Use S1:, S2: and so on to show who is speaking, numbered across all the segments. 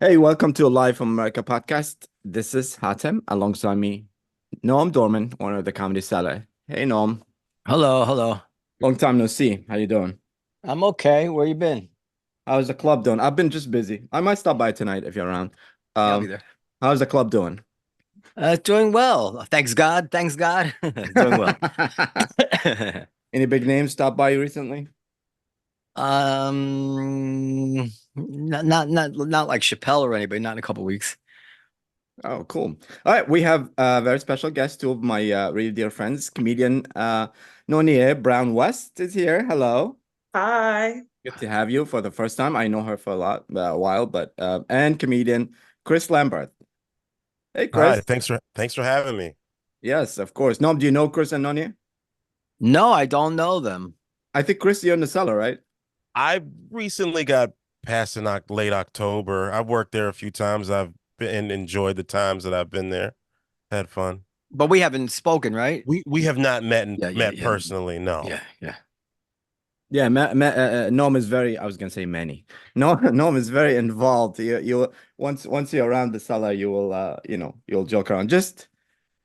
S1: Hey, welcome to a Live from America podcast. This is Hatem, alongside me, Noam Dworman, owner of the Comedy Cellar. Hey, Noam.
S2: Hello, hello.
S1: Long time no see. How you doing?
S2: I'm okay. Where you been?
S1: How's the club doing? I've been just busy. I might stop by tonight if you're around.
S2: Yeah, I'll be
S1: Um,
S2: there.
S1: how's the club doing?
S2: Doing well. Thanks God. Thanks God. Doing well.
S1: Any big names stop by you recently?
S2: Not like Chappelle or anybody. Not in a couple weeks.
S1: Oh, cool. All right, we have a very special guest, two of my really dear friends, comedian Nonye Brown West is here. Hello.
S3: Hi.
S1: Good to have you for the first time. I know her for a while, but and comedian Chris Lamberth. Hey,
S4: Hi,
S1: Chris.
S4: thanks for having me.
S1: Yes, of course. Noam, do you know Chris and Nonye?
S2: No, I don't know them.
S1: I think Chris, you're in the cellar, right?
S4: I recently got past in late October. I've worked there a few times. I've been and enjoyed the times that I've been there. Had fun.
S2: But we haven't spoken, right?
S4: We have not
S2: Yeah, yeah,
S4: met
S2: yeah,
S4: personally. No.
S2: yeah, yeah.
S1: Yeah, Noam is very. I was gonna say Manny. No, Noam is very involved. You once you're around the cellar, you will you'll joke around. Just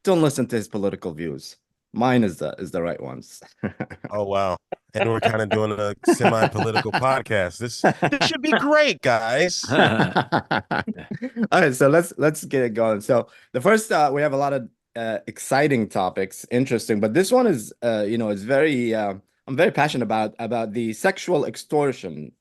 S1: don't listen to his political views. Mine is the right ones.
S4: Oh wow. And we're kind of doing a semi-political podcast. This should be great, guys.
S1: All right, so let's get it going. So the first we have a lot of exciting topics, interesting, but this one is it's very I'm very passionate about the sexual extortion.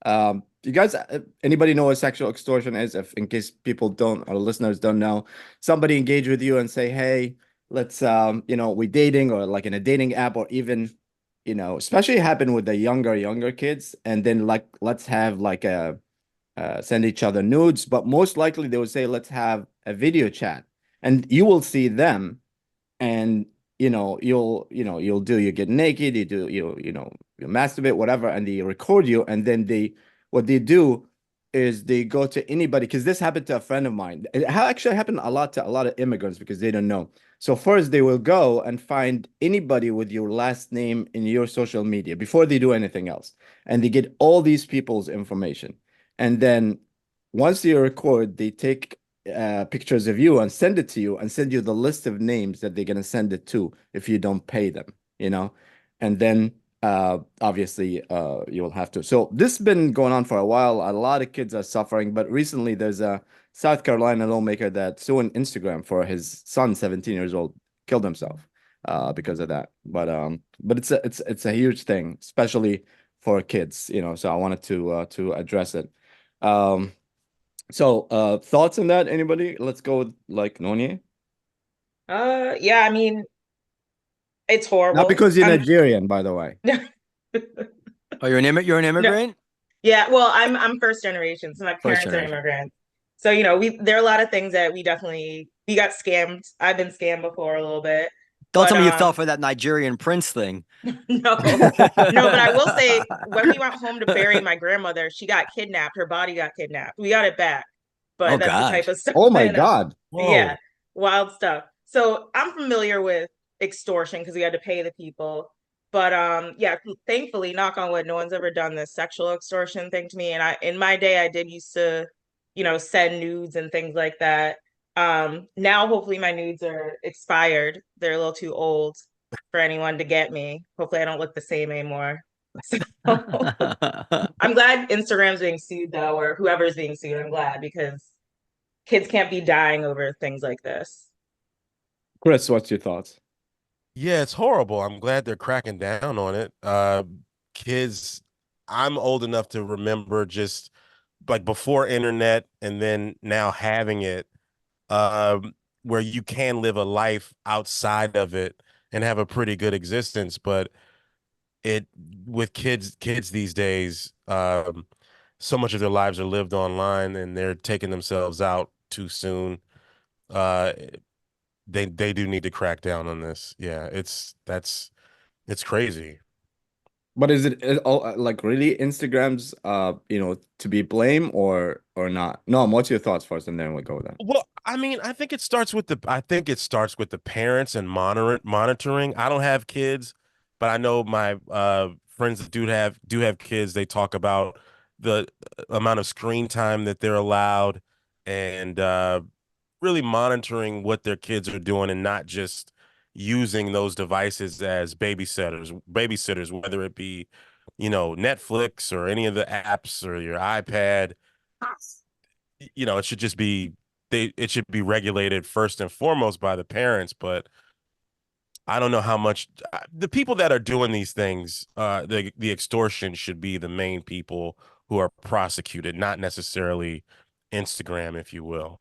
S1: You guys, anybody know what sexual extortion is? If in case people don't or listeners don't know, somebody engage with you and say, "Hey, let's we dating or like in a dating app or even especially happen with the younger kids, and then like let's have like a send each other nudes, but most likely they would say, let's have a video chat. And you will see them and you get naked, you masturbate, whatever, and they record you. And then what they do is they go to anybody, because this happened to a friend of mine. It actually happened a lot to a lot of immigrants because they don't know. So first they will go and find anybody with your last name in your social media before they do anything else. And they get all these people's information. And then once you record, they take pictures of you and send it to you and send you the list of names that they're going to send it to if you don't pay them, you know? And then obviously you will have to. So this has been going on for a while. A lot of kids are suffering, but recently there's a South Carolina lawmaker that sued Instagram for his son, 17 years old, killed himself because of that. But it's a huge thing, especially for kids, so I wanted to address it. Um, thoughts on that? Anybody? Let's go with like Nonye.
S3: Yeah, I mean, it's
S1: Not
S3: horrible.
S1: because you're Nigerian, by the way.
S2: Oh, you're an
S3: No,
S2: immigrant?
S3: yeah, well, I'm first generation, so my
S2: First
S3: parents are
S2: generation.
S3: immigrants. So, there are a lot of things that we got scammed. I've been scammed before a little bit.
S2: Don't
S3: But
S2: tell me you fell for that Nigerian prince thing.
S3: no. No, but I will say when we went home to bury my grandmother, she got kidnapped. Her body got kidnapped. We got it back.
S2: Oh
S3: But that's the
S2: God.
S3: type of stuff
S1: Oh my
S3: that
S1: God.
S3: yeah,
S4: Whoa.
S3: wild stuff. So I'm familiar with extortion because we had to pay the people. But yeah, thankfully, knock on wood, no one's ever done this sexual extortion thing to me. And I in my day I did used to, send nudes and things like that. Now hopefully my nudes are expired. They're a little too old for anyone to get me. Hopefully I don't look the same anymore. So I'm glad Instagram's being sued though, or whoever's being sued. I'm glad because kids can't be dying over things like this.
S1: Chris, what's your thoughts?
S4: Yeah, it's horrible. I'm glad they're cracking down on it. Kids, I'm old enough to remember just like before internet and then now having it, where you can live a life outside of it and have a pretty good existence. But it with kids these days, so much of their lives are lived online and they're taking themselves out too soon. Uh, they do need to crack down on this. Yeah, it's crazy.
S1: But is it all like really Instagram's to be blamed or not? No, what's your thoughts first, and then we'll go with that.
S4: Well, I mean, I think it starts with the parents and monitoring. I don't have kids, but I know my friends that do have kids, they talk about the amount of screen time that they're allowed, and really monitoring what their kids are doing, and not just using those devices as babysitters, whether it be, Netflix or any of the apps or your iPad. It should just be it should be regulated first and foremost by the parents. But I don't know how much the people that are doing these things, the extortion, should be the main people who are prosecuted, not necessarily Instagram, if you will.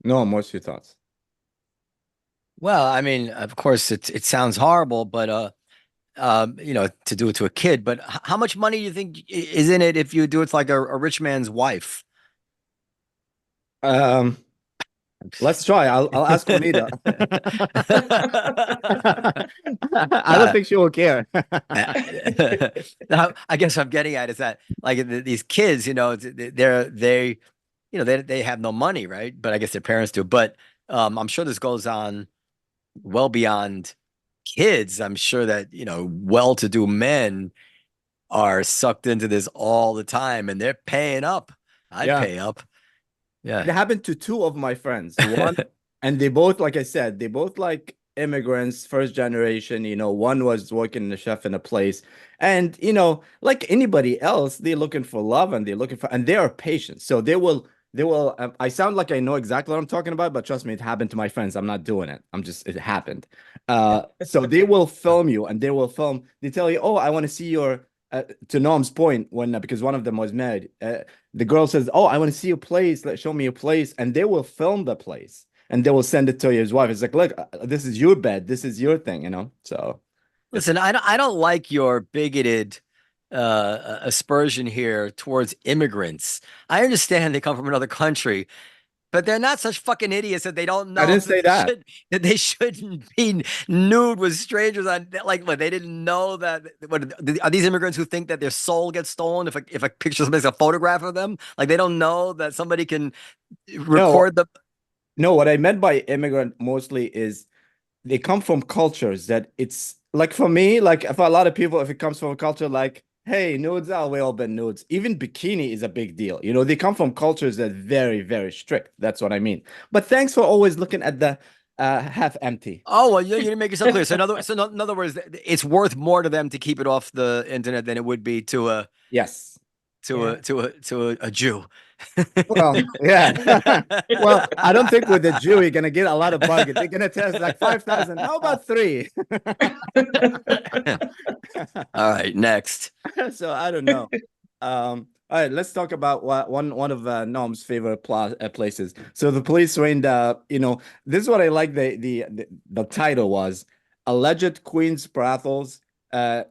S1: No, what's your thoughts?
S2: Well, I mean, of course, it sounds horrible, but to do it to a kid. But how much money do you think is in it if you do it to like a rich man's wife?
S1: Let's try. I'll ask Juanita. I don't think she will care.
S2: Now, I guess what I'm getting at is that like these kids, they have no money, right? But I guess their parents do. But I'm sure this goes on well beyond kids. I'm sure that, well-to-do men are sucked into this all the time, and they're paying up. I'd pay up. Yeah.
S1: It happened to two of my friends. One, and they both, like I said, they both like immigrants, first generation. One was working the chef in a place, and like anybody else, they're looking for love, and they are patient. So they will. I sound like I know exactly what I'm talking about, but trust me, it happened to my friends. I'm not doing it. It happened. So they will film you, and they tell you, oh, I want to see your. To Noam's point, because one of them was married, the girl says, "Oh, I want to see your place. Show me your place," and they will film the place and they will send it to his wife. It's like, look, this is your bed. This is your thing, So,
S2: listen, I don't like your bigoted aspersion here towards immigrants. I understand they come from another country, but they're not such fucking idiots that they don't know.
S1: I didn't say that
S2: they shouldn't be nude with strangers on. Like, what, they didn't know that. Are these immigrants who think that their soul gets stolen if a picture makes a photograph of them? Like, they don't know that somebody can record
S1: No, what I meant by immigrant mostly is they come from cultures that it's like, for me, like if a lot of people, if it comes from a culture like, hey, nudes are way all been nudes. Even bikini is a big deal. They come from cultures that are very, very strict. That's what I mean. But thanks for always looking at the half empty.
S2: Oh, well, you didn't make yourself clear. So in other words, it's worth more to them to keep it off the internet than it would be to a Jew.
S1: Well, yeah. Well, I don't think with the Jew you're gonna get a lot of bugging. They're gonna test like 5,000. How about 3?
S2: All right, next.
S1: So I don't know. All right, let's talk about one of Noam's favorite places. So the police rained. This is what I like. The title was "Alleged Queen's Brothels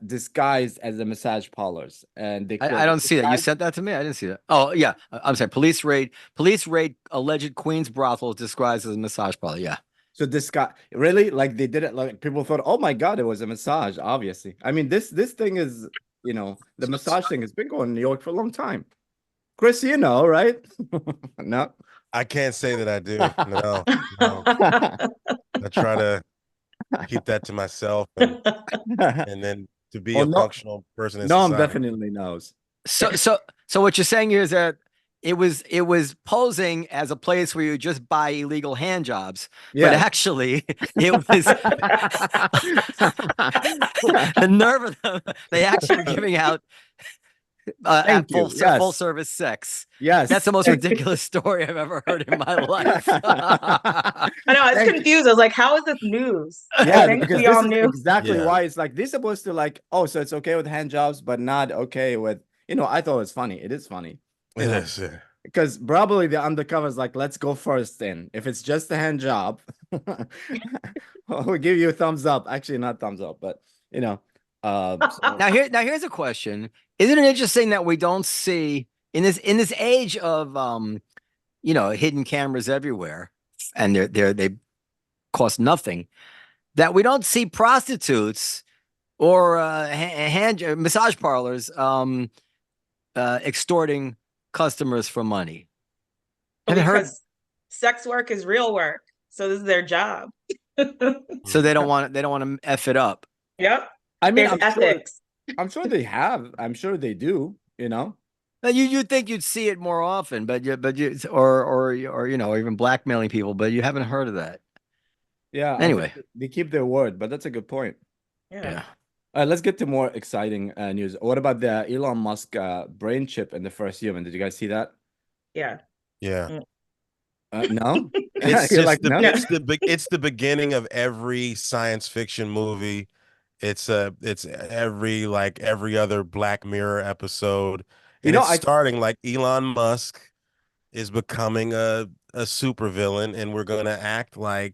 S1: disguised as a massage parlors," and
S2: I don't see that. You sent that to me. I didn't see that. Oh yeah, I'm sorry. Police raid alleged Queen's brothels disguised as a massage parlor. Yeah.
S1: So this guy really, like, they did it, like people thought, oh my God, it was a massage. Obviously, I mean this thing is, the massage thing has been going in New York for a long time. Chris, right? No,
S4: I can't say that I do. No. I try to keep that to myself, and then to be a functional person in society.
S1: Noam definitely knows.
S2: So what you're saying here is that it was posing as a place where you just buy illegal hand jobs, but actually it was the nerve of them. They actually were giving out full service sex.
S1: Yes,
S2: that's the most ridiculous story I've ever heard in my life.
S3: I know, it's confused. I was like, how is this news?
S1: Yeah, because we all knew exactly why. It's like they're supposed to, like, oh, so it's okay with hand jobs, but not okay with, I thought it was funny. It is funny.
S4: It is,
S1: because probably the undercover is like, let's go first in. If it's just a hand job, we'll give you a thumbs up. Actually, not thumbs up, but so.
S2: Now here's a question. Isn't it interesting that we don't see in this age of hidden cameras everywhere, and they cost nothing, that we don't see prostitutes or massage parlors extorting customers for money?
S3: Because sex work is real work, so this is their job.
S2: So they don't want to F it up.
S3: Yep.
S1: I mean,
S3: ethics.
S1: I'm sure they have. I'm sure they do.
S2: You think you'd see it more often, or even blackmailing people, but you haven't heard of that.
S1: Yeah, I
S2: Anyway,
S1: think they keep their word, but that's a good point.
S3: Yeah.
S1: All right, let's get to more exciting news. What about the Elon Musk brain chip in the first human? Did you guys see that?
S3: Yeah.
S4: Yeah.
S1: No?
S4: It's
S1: You're
S4: just
S1: like, no?
S4: it's the beginning of every science fiction movie. It's every other Black Mirror episode.
S1: You
S4: And
S1: know,
S4: it's starting like Elon Musk is becoming a supervillain, and we're gonna act like,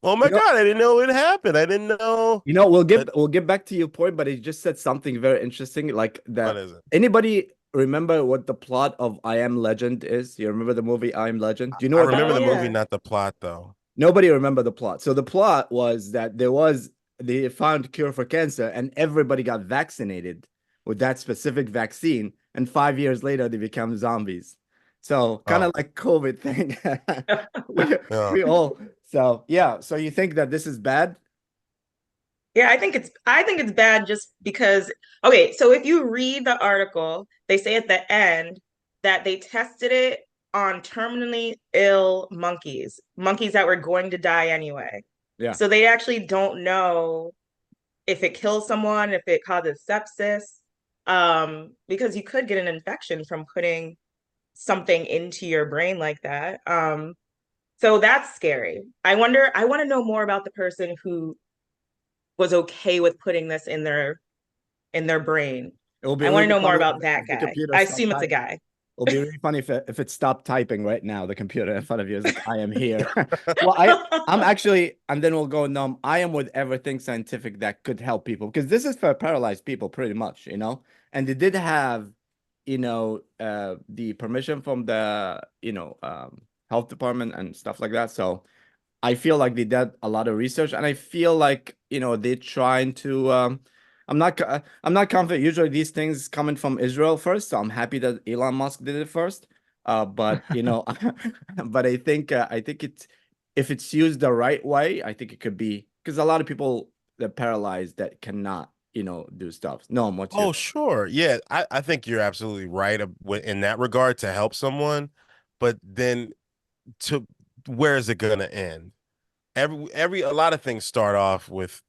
S4: oh my
S1: you know,
S4: God, I didn't know it happened. I didn't know that.
S1: we'll get back to your point, but he just said something very interesting, like
S4: What
S1: that.
S4: is it?
S1: Anybody remember what the plot of I Am Legend is? You remember the movie I Am Legend? Do you know
S4: I
S1: what the
S4: remember
S3: Oh
S4: the
S1: plot was?
S4: movie,
S3: yeah.
S4: not the plot though.
S1: Nobody remember the plot. So the plot was that they found cure for cancer and everybody got vaccinated with that specific vaccine. And 5 years later, they become zombies. So kind
S4: Oh,
S1: of like COVID thing. we,
S4: yeah.
S1: we all, so yeah. So you think that this is bad?
S3: Yeah, I think it's bad just because okay, so if you read the article, they say at the end that they tested it on terminally ill monkeys that were going to die anyway.
S1: Yeah.
S3: So they actually don't know if it kills someone, if it causes sepsis, because you could get an infection from putting something into your brain like that. So that's scary. I want to know more about the person who was okay with putting this in their brain.
S1: It will be
S3: I want to
S1: really
S3: know more
S1: funny
S3: about that
S1: if the
S3: guy.
S1: computer
S3: I
S1: stopped
S3: assume it's a
S1: typing.
S3: guy.
S1: It'll be really funny if it stopped typing right now, the computer in front of you is like, I am here. Well, I'm actually, and then we'll go, no, I am with everything scientific that could help people because this is for paralyzed people pretty much, and they did have, the permission from the, health department and stuff like that. So I feel like they did a lot of research, and I feel like they're trying to. I'm not confident. Usually these things coming from Israel first, so I'm happy that Elon Musk did it first. But but I think it's if it's used the right way, I think it could be because a lot of people that paralyzed that cannot do stuff. No, what's your
S4: Oh, sure. Yeah, I think you're absolutely right in that regard to help someone, but then to where is it gonna end? A lot of things start off with,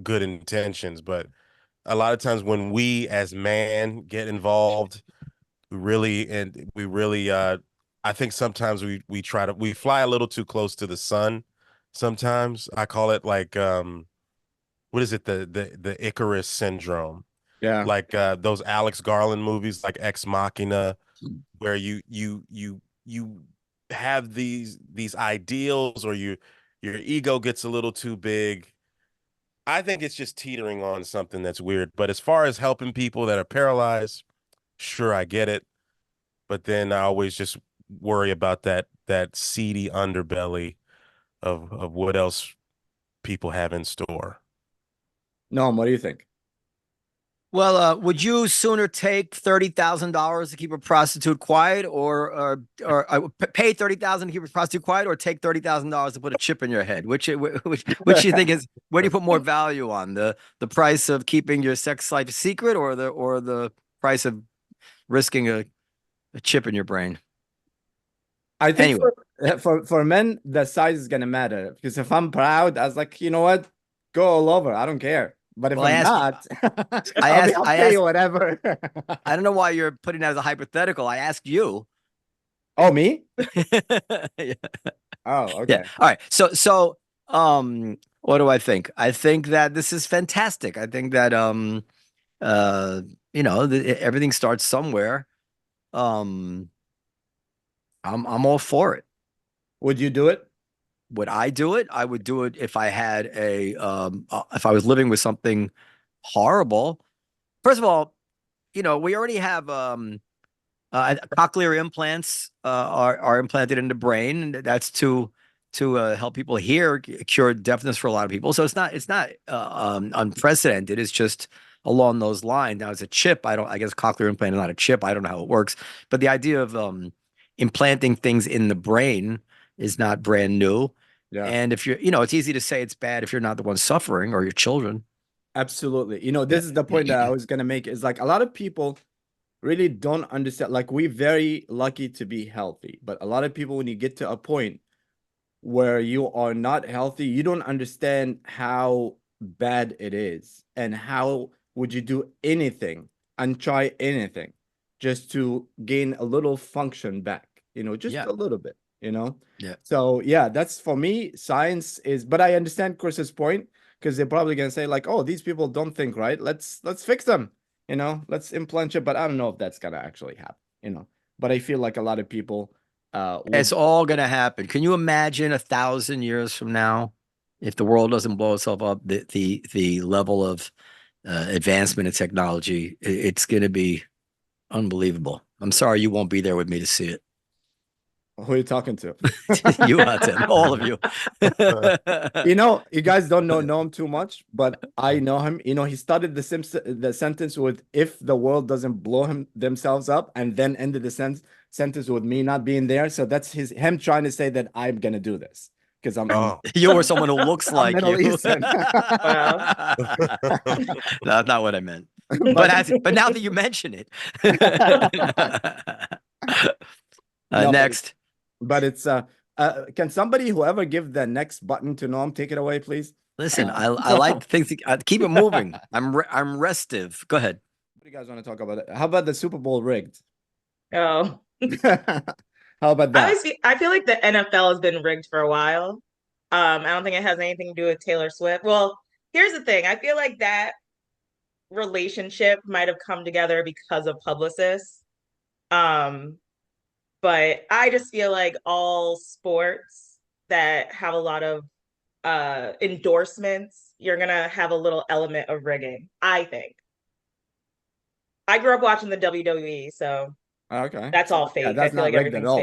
S4: good intentions, but a lot of times when we as man get involved, we really I think sometimes we fly a little too close to the sun. Sometimes I call it like what is it, the Icarus syndrome,
S1: yeah.
S4: like those Alex Garland movies like Ex Machina, where you have these ideals, or your ego gets a little too big. I think it's just teetering on something that's weird. But as far as helping people that are paralyzed, sure, I get it. But then I always just worry about that seedy underbelly of what else people have in store.
S1: No, what do you think?
S2: well, would you sooner take $30,000 to keep a prostitute quiet, or pay 30,000 to keep a prostitute quiet, or take $30,000 to put a chip in your head? Which do you think is where do you put more value on, the price of keeping your sex life secret, or the price of risking a chip in your brain?
S1: I think
S2: Anyway,
S1: for men, the size is gonna matter because if I'm proud, I was like, you know what, go all over. I don't care. But if
S2: well,
S1: I'm not,
S2: I asked,
S1: I'll
S2: I
S1: pay
S2: asked,
S1: you whatever.
S2: I don't know why you're putting that as a hypothetical. I asked you.
S1: Oh, me?
S2: Yeah.
S1: Oh,
S2: Yeah.
S1: okay.
S2: All right. What do I think? I think that this is fantastic. I think that uh, everything starts somewhere. Um, I'm all for it.
S1: Would you do it?
S2: Would I do it? I would do it if I had if I was living with something horrible. First of all, we already have cochlear implants are implanted in the brain, and that's to help people hear, cure deafness for a lot of people. So it's not unprecedented. It's just along those lines. Now, it's a chip. I guess cochlear implant is not a chip. I don't know how it works, but the idea of implanting things in the brain is not brand new.
S1: Yeah,
S2: And if it's easy to say it's bad if you're not the one suffering or your children.
S1: absolutely.
S2: Yeah.
S1: This is the point that I was gonna make is like a lot of people really don't understand. Like, we're very lucky to be healthy, but a lot of people, when you get to a point where you are not healthy, you don't understand how bad it is, and how would you do anything and try anything just to gain a little function back, just
S2: Yeah.
S1: a little bit,
S2: Yeah.
S1: So yeah, that's for me, science is, but I understand Chris's point, because they're probably gonna say like, oh, these people don't think right. Let's fix them, let's implant it. But I don't know if that's gonna actually happen. But I feel like a lot of people
S2: It's
S1: would.
S2: all going to happen. Can you imagine 1,000 years from now, if the world doesn't blow itself up, the level of advancement in technology, it's going to be unbelievable. I'm sorry you won't be there with me to see it.
S1: Who are you talking to?
S2: You, Hatem, all of you.
S1: You guys don't know Noam too much, but I know him. He started the sentence with "if the world doesn't blow themselves up," and then ended the sentence with me not being there. So that's him trying to say that I'm gonna do this because I'm
S2: you or someone who looks like
S1: Middle
S2: you.
S1: Eastern.
S3: Wow.
S2: That's not what I meant. But now that you mention it,
S1: No,
S2: next.
S1: But it's can somebody, whoever, give the next button to Noam? Take it away, please.
S2: Listen, I like things. Keep it moving. I'm restive. Go ahead.
S1: What do you guys want to talk about? How about the Super Bowl rigged?
S3: Oh.
S1: How about that?
S3: I feel like the NFL has been rigged for a while. I don't think it has anything to do with Taylor Swift. Well, here's the thing. I feel like that relationship might have come together because of publicists. But I just feel like all sports that have a lot of endorsements, you're gonna have a little element of rigging, I think. I grew up watching the WWE, so
S1: Okay,
S3: that's all fake.
S1: Yeah, that's
S3: I feel
S1: not
S3: like
S1: rigged at
S3: everything's
S1: all.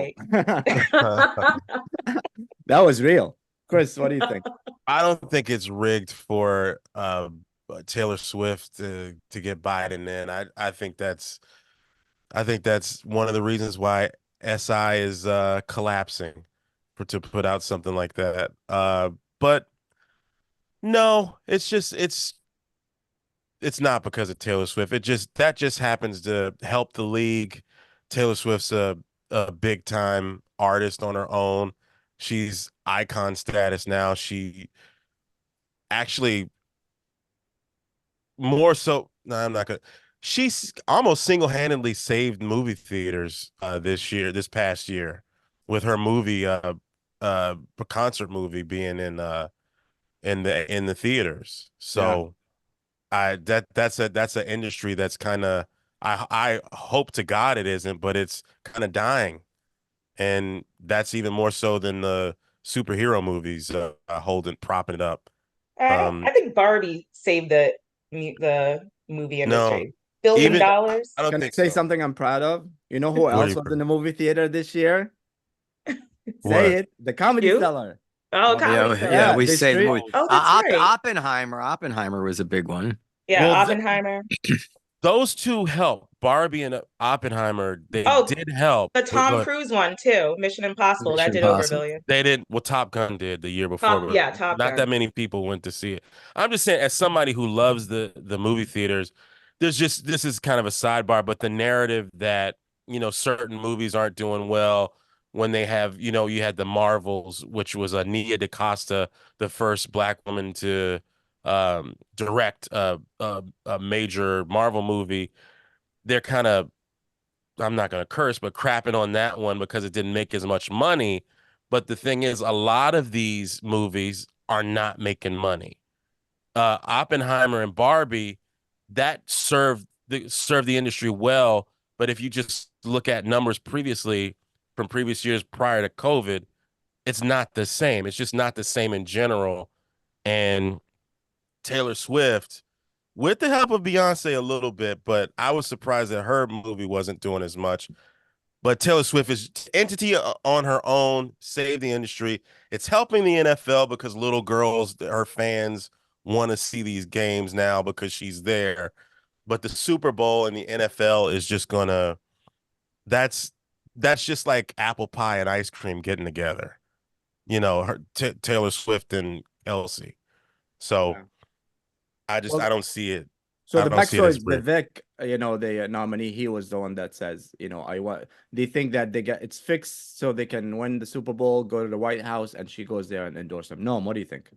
S3: fake.
S1: That was real. Chris, what do you think?
S4: I don't think it's rigged for Taylor Swift to get Biden in. I think that's one of the reasons why SI is collapsing to put out something like that. But no, it's not because of Taylor Swift. That just happens to help the league. Taylor Swift's a big time artist on her own. She's icon status now. She actually more so. No, I'm not gonna. She's almost single-handedly saved movie theaters this past year, with her movie, concert movie being in the theaters. So that's an industry that's kind of, I hope to God it isn't, but it's kind of dying, and that's even more so than the superhero movies propping it up.
S3: I think Barbie saved the movie
S4: No,
S3: industry. $1
S4: even
S3: billion.
S4: I don't
S1: Can I
S4: think
S1: say
S4: so.
S1: something I'm proud of? You know who
S4: What are
S1: else
S4: you
S1: was
S4: proud
S1: in the movie theater this year? Say
S4: What?
S1: it. The Comedy
S3: You?
S1: Cellar.
S3: Oh,
S1: Oh,
S3: Comedy
S2: Yeah,
S3: Cellar.
S2: we
S1: they
S2: say the
S1: straight.
S2: movie.
S3: Oh, that's right.
S2: Oppenheimer was a big one.
S3: Yeah,
S4: Well,
S3: Oppenheimer.
S4: those two help. Barbie and Oppenheimer, they
S3: Oh,
S4: did help.
S3: the
S4: But
S3: Tom Cruise one too. Mission Impossible. That
S2: Mission
S3: did over $1
S2: Impossible.
S3: billion.
S4: they didn't. Well, Top Gun did the year before, but
S3: Top
S4: not that
S3: Gun.
S4: many people went to see it. I'm just saying, as somebody who loves the movie theaters, this is kind of a sidebar, but the narrative that certain movies aren't doing well when they have you had the Marvels, which was Nia DaCosta, the first Black woman to direct a major Marvel movie. They're kind of, I'm not going to curse, but crapping on that one because it didn't make as much money. But the thing is, a lot of these movies are not making money. Oppenheimer and Barbie, that served the industry well. But if you just look at numbers previously from previous years prior to COVID, it's not the same. It's just not the same in general. And Taylor Swift, with the help of Beyonce a little bit, but I was surprised that her movie wasn't doing as much. But Taylor Swift is entity on her own, saved the industry. It's helping the NFL because little girls, her fans, want to see these games now because she's there. But the Super Bowl and the NFL is just gonna, that's just like apple pie and ice cream getting together. Taylor Swift and Elsie. So
S1: Yeah.
S4: I
S1: Well,
S4: don't see it.
S1: So
S4: I
S1: the
S4: don't see it
S1: backstory
S4: as
S1: is
S4: rigged.
S1: Vivek the nominee, he was the one that says, I want. They think that it's fixed so they can win the Super Bowl, go to the White House, and she goes there and endorse him. No, what do you think?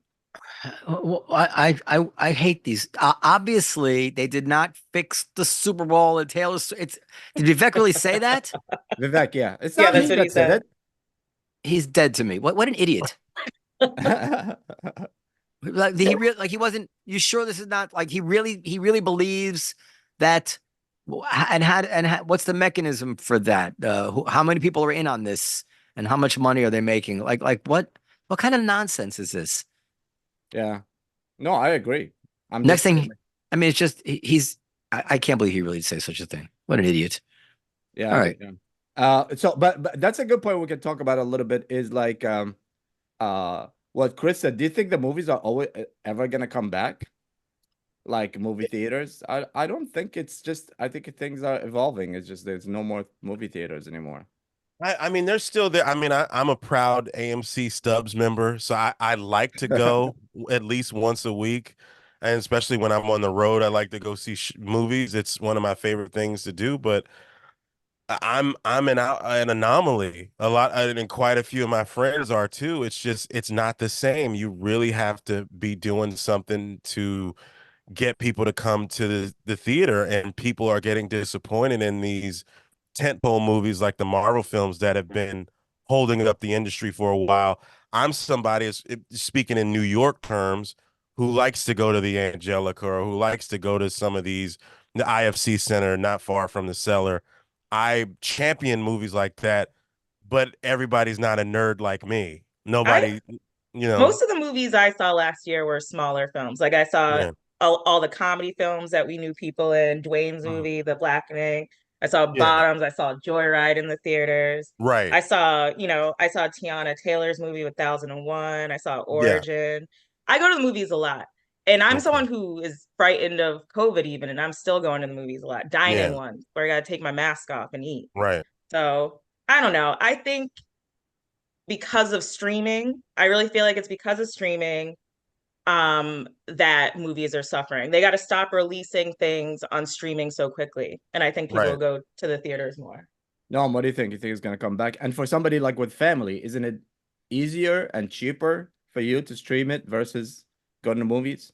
S2: Well, I hate these. Obviously, they did not fix the Super Bowl and Taylor. Did Vivek really say that?
S1: Vivek, yeah, it's
S3: Yeah,
S1: not
S3: that's
S1: me
S3: what he
S1: that said
S3: said.
S1: it.
S2: He's dead to me. What an idiot! Like he wasn't. You sure this is not like he really believes that? What's the mechanism for that? How many people are in on this, and how much money are they making? Like what kind of nonsense is this?
S1: Yeah, no, I agree.
S2: Next thing, I mean, it's just I can't believe he really said such a thing. What an idiot!
S1: Yeah.
S2: All right.
S1: Yeah. So, but that's a good point we can talk about a little bit. Is like what Chris said. Do you think the movies are always ever gonna come back? Like movie theaters? I don't think it's just. I think things are evolving. It's just there's no more movie theaters anymore.
S4: I mean, they're still there. I mean, I'm a proud AMC Stubs member, so I like to go at least once a week, and especially when I'm on the road, I like to go see movies. It's one of my favorite things to do. But I'm an anomaly. A lot, and quite a few of my friends are too. It's not the same. You really have to be doing something to get people to come to the theater, and people are getting disappointed in these tentpole movies like the Marvel films that have been holding up the industry for a while. I'm somebody, speaking in New York terms, who likes to go to the Angelica or who likes to go to some of the IFC Center not far from the Cellar. I champion movies like that, but everybody's not a nerd like me. Nobody,
S3: Most of the movies I saw last year were smaller films. Like I saw
S4: yeah.
S3: all the comedy films that we knew people in, Dwayne's movie, The Blackening. I saw
S4: Yeah.
S3: Bottoms. I saw Joyride in the theaters.
S4: Right.
S3: I saw Tiana Taylor's movie with 1001. I saw
S4: Yeah.
S3: Origin. I go to the movies a lot. And I'm
S4: Okay.
S3: someone who is frightened of COVID even, and I'm still going to the movies a lot. Dining
S4: Yeah.
S3: ones where I gotta take my mask off and eat.
S4: Right.
S3: So I don't know. I think because of streaming, I really feel like it's because of streaming that movies are suffering. They got to stop releasing things on streaming so quickly. And I think people will
S4: Right.
S3: go to the theaters more.
S1: No, what do you think? You think it's gonna come back? And for somebody like with family, isn't it easier and cheaper for you to stream it versus going to movies?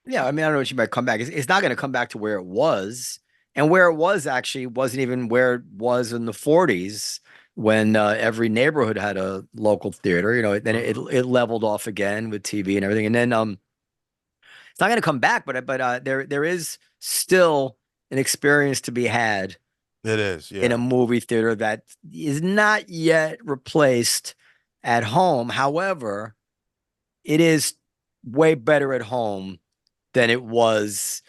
S2: Yeah, I mean, I don't know what you might come back. It's not going to come back to where it was, and where it was actually wasn't even where it was in the 40s when every neighborhood had a local theater. Then it leveled off again with TV and everything, and then it's not going to come back. But there is still an experience to be had
S4: It is.
S2: in
S4: Yeah.
S2: a movie theater that is not yet replaced at home. However, it is way better at home than it was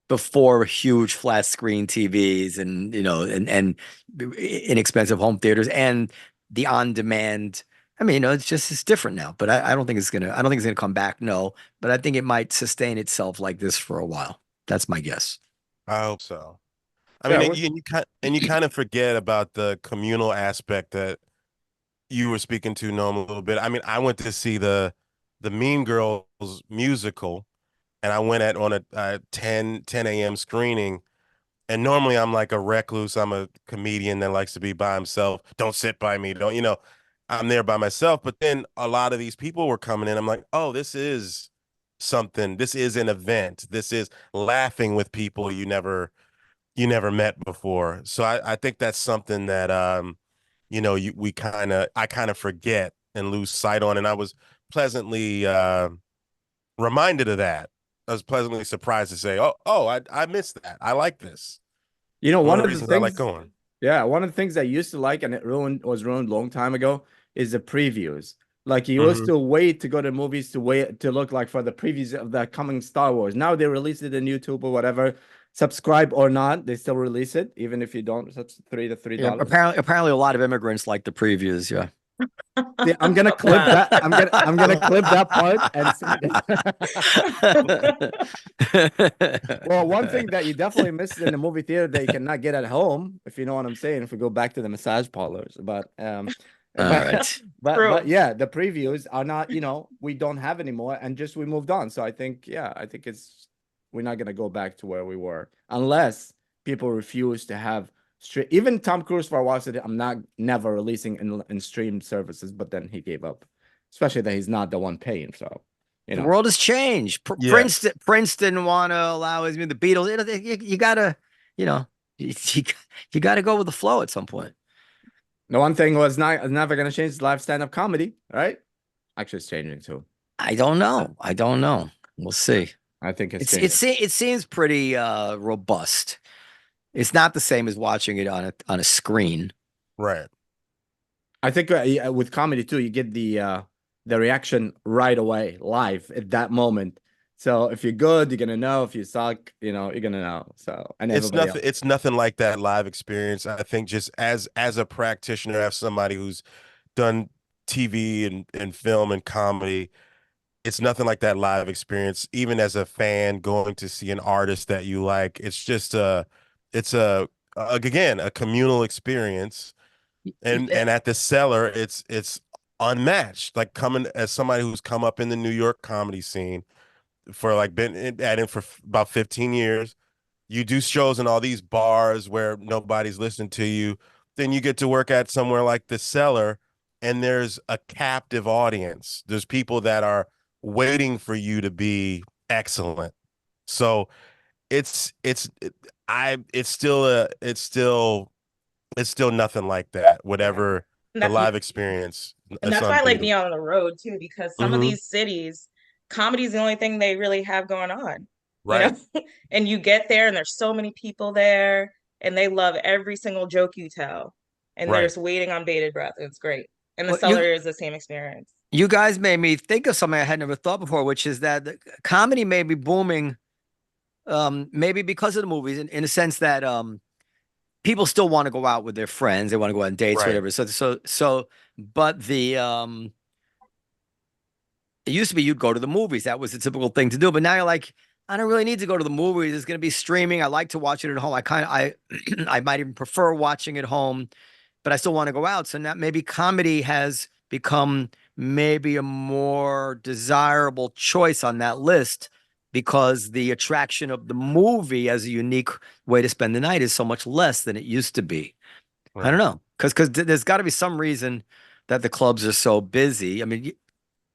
S2: before huge flat screen TVs and and inexpensive home theaters and the on demand. I mean, it's different now. But I don't think it's gonna come back. No, but I think it might sustain itself like this for a while. That's my guess.
S4: I hope so. I
S1: Yeah,
S4: mean, you kind of forget about the communal aspect that you were speaking to, Noam, a little bit. I mean, I went to see the Mean Girls musical, and I went on a 10 a.m. screening. And normally I'm like a recluse. I'm a comedian that likes to be by himself. Don't sit by me. I'm there by myself. But then a lot of these people were coming in. I'm like, oh, this is something. This is an event. This is laughing with people you never met before. So I think that's something that I kind of forget and lose sight on. And I was pleasantly reminded of that. I was pleasantly surprised to say, I missed that. I like this. One
S1: one
S4: of the
S1: of the
S4: reasons I like
S1: things,
S4: going.
S1: yeah, one of the things I used to like and it was ruined long time ago is the previews. Like you used to wait to go to movies to wait to look like for the previews of the coming Star Wars. Now they release it in YouTube or whatever. Subscribe or not, they still release it, even if you don't. That's $3.
S2: Yeah, apparently a lot of immigrants like the previews. Yeah.
S1: See, I'm gonna clip
S3: Wow.
S1: that. I'm gonna clip that part and well, one thing that you definitely missed in the movie theater that you cannot get at home, if you know what I'm saying, if we go back to the massage parlors. But
S2: All right.
S1: but yeah, the previews are not, we don't have anymore, and just we moved on. So I think it's we're not gonna go back to where we were unless people refuse to have straight. Even Tom Cruise for a while said, "I'm never releasing in stream services," but then he gave up, especially that he's not the one paying. So,
S2: the world has changed. Prince didn't want to allow the Beatles. You gotta, you gotta go with the flow at some point.
S1: The one thing was never gonna change is live stand-up comedy, right? Actually, it's changing too.
S2: I don't know. We'll see.
S1: I think
S2: it seems pretty robust. It's not the same as watching it on a screen.
S4: Right.
S1: I think with comedy too, you get the reaction right away, live at that moment. So if you're good, you're gonna know. If you suck, you're gonna know. So and
S4: it's nothing like that live experience. I think just as a practitioner, as somebody who's done TV and film and comedy, it's nothing like that live experience. Even as a fan going to see an artist that you like, it's just again a communal experience. And at the Cellar, it's unmatched. Like, coming as somebody who's come up in the New York comedy scene for been at it for about 15 years, you do shows in all these bars where nobody's listening to you. Then you get to work at somewhere like the Cellar, and there's a captive audience. There's people that are waiting for you to be excellent. So it's still nothing like that. Whatever the live experience.
S3: And that's why I like being on the road too, because some of these cities, comedy is the only thing they really have going on.
S4: Right.
S3: And you get there and there's so many people there and they love every single joke you tell. And they're just waiting on bated breath. It's great. And the Cellar is the same experience.
S2: You guys made me think of something I had never thought before, which is that the comedy may be booming, maybe because of the movies, in a sense that people still want to go out with their friends. They want to go on dates, whatever. But it used to be you'd go to the movies. That was the typical thing to do. But now you're like, I don't really need to go to the movies. It's going to be streaming. I like to watch it at home. I might even prefer watching at home, but I still want to go out. So now maybe comedy has become maybe a more desirable choice on that list because the attraction of the movie as a unique way to spend the night is so much less than it used to be. Right. I don't know. Because there's got to be some reason that the clubs are so busy. I mean,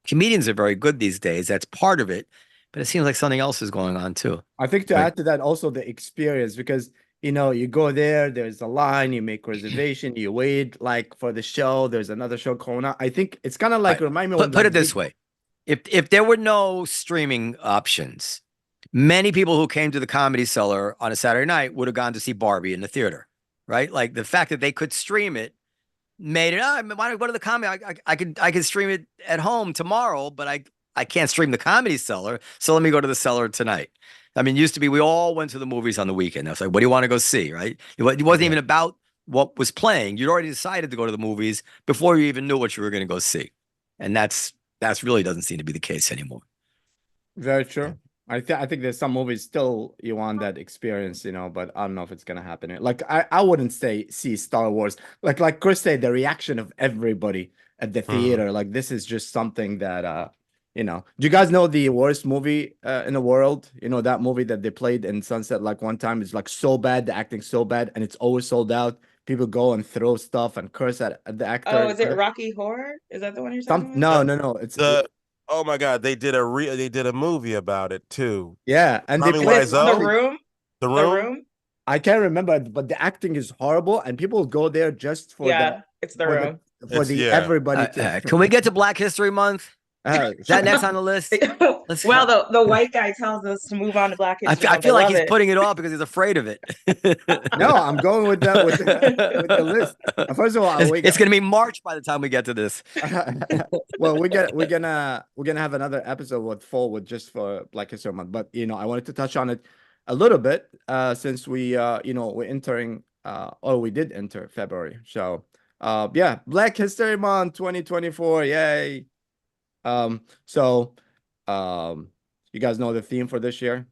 S2: comedians are very good these days. That's part of it. But it seems like something else is going on too.
S1: I think to add to that, also the experience, because you go there, there's a line, you make reservation, you wait for the show, there's another show going on. I think it's kind of like remind me.
S2: Put it this way: if there were no streaming options, many people who came to the Comedy Cellar on a Saturday night would have gone to see Barbie in the theater, right? Like the fact that they could stream it made it. Why don't I go to the comedy? I could stream it at home tomorrow, but I can't stream the Comedy Cellar, so let me go to the Cellar tonight. I mean, used to be we all went to the movies on the weekend. I was like, what do you want to go see, right? It wasn't even about what was playing. You'd already decided to go to the movies before you even knew what you were going to go see. And that's really doesn't seem to be the case anymore.
S1: Very true. I think there's some movies still you want that experience, but I don't know if it's gonna happen. Like I wouldn't see Star Wars. Like Chris said, the reaction of everybody at the theater, like this is just something that do you guys know the worst movie in the world? That movie that they played in Sunset one time is so bad, the acting so bad, and it's always sold out. People go and throw stuff and curse at the actor.
S3: Oh, is it Rocky Horror? Is that the one you're talking
S1: about? No. It's
S4: oh my God, they did a movie about it too.
S1: Yeah, and
S3: The Room.
S4: The Room.
S1: I can't remember, but the acting is horrible, and people go there just for
S3: it's The Room.
S1: Everybody.
S2: Can we get to Black History Month? Is that next on the list?
S3: Well, the white guy tells us to move on to Black History Month.
S2: I feel like he's putting it off because he's afraid of it.
S1: No, I'm going with that with the list. First of all,
S2: it's going to be March by the time we get to this.
S1: Well, we're gonna have another episode with just for Black History Month, but I wanted to touch on it a little bit since we we're entering or we did enter February. So Black History Month 2024, yay. So you guys know the theme for this year?